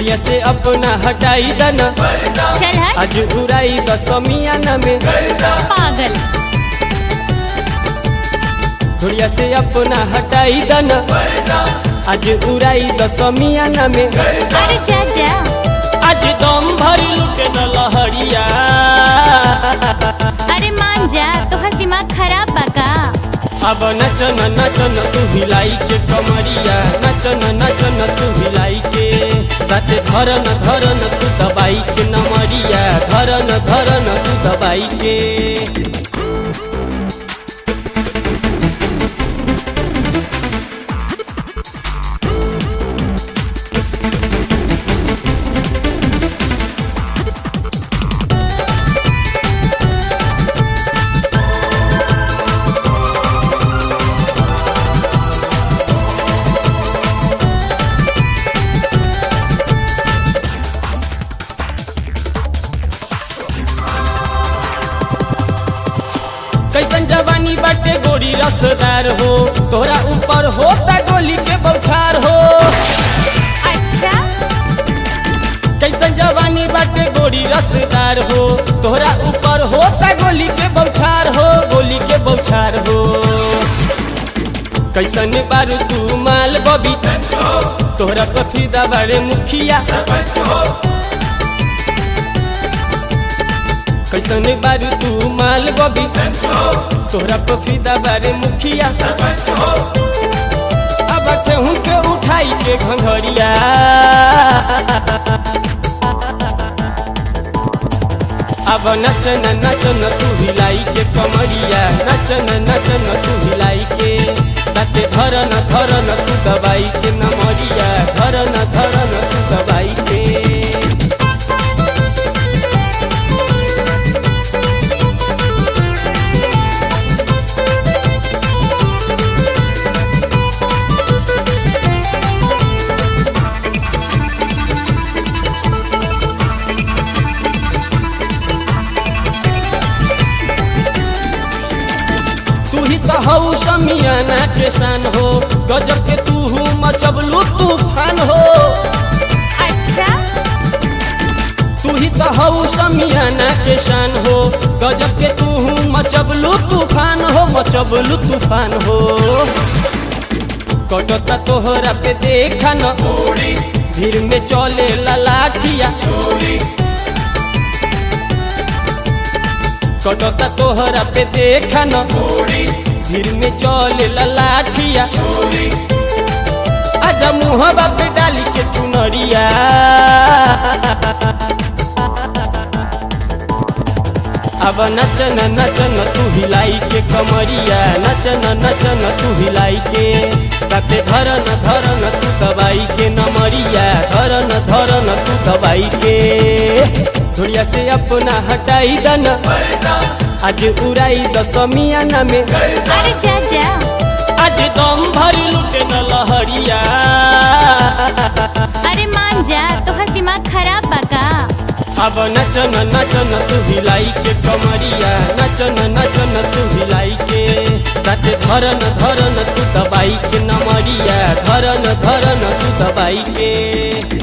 दुनिया से अपना हटाई दना, चल हट। आज उड़ाई दसमियाना में पागल। दुनिया से अपना हटाई दना, आज उड़ाई दसमियाना में। अरे जा जा। आज दम भरी लुटे न लहरिया। अरे मान जा, तोहर दिमाग खराब बा का? अब नचन नचन तू हिलाई के कमरिया, नचन नचन तू हिलाई के। राते धरन धरन तू दबाई के नमरिया, धरन धरन तू दबाई के। कैसन जवानी बाटे गोरी रसदार हो, तोरा ऊपर होता गोली के बौछार हो। अच्छा। कैसन जवानी बाटे गोरी रसदार हो, तोरा ऊपर होता गोली के बौछार हो, गोली के बौछार हो। कैसन बारू तू माल बबी, तोरा कथी दबारे मुखिया। कैसन बारू तू माल बबी, तोहरा पफीदा बारे मुखिया। अब केहू के उठाई के घंघरिया। अब नचन नचन तू हिलाई के कमरिया, नचन नचन तू हिलाई के। राते धरन धरन तू दबाई के नमरिया, धरन धरन तू दबाई के। तू ही तो हऊ समियाना के शान हो, गजब के तू हूँ मचबलू तूफान हो। अच्छा। तू ही तो हऊ समियाना के शान हो, गजब के तू हूँ मचबलू तूफान हो, मचबलू तूफान हो। कटता तोहरा पे देखा न, भीड़ में चले लाठिया। कटता तोहरा पे देखा न, भीड़ में चले लाठिया। आजा मुहबा पे डाली के चुनरिया। अब नचन नचन तू हिलाई के कमरिया, नचन नचन तू हिलाई के। राते धरन धरन तू दबाई के नमरिया, धरन धरन तू दबाई के। दुनिया से अपना हटाई दना, आज उड़ाई दसमियाना में। अरे जा जा। आज दम भरी लुटे न लहरिया। अरे मान जा, तोहर दिमाग खराब बा का? अब नचन नचन तू हिलाई के कमरिया, नचन नचन तू हिलाई के। राते धरन धरन तू दबाई के नमरिया, धरन धरन तू दबाई के।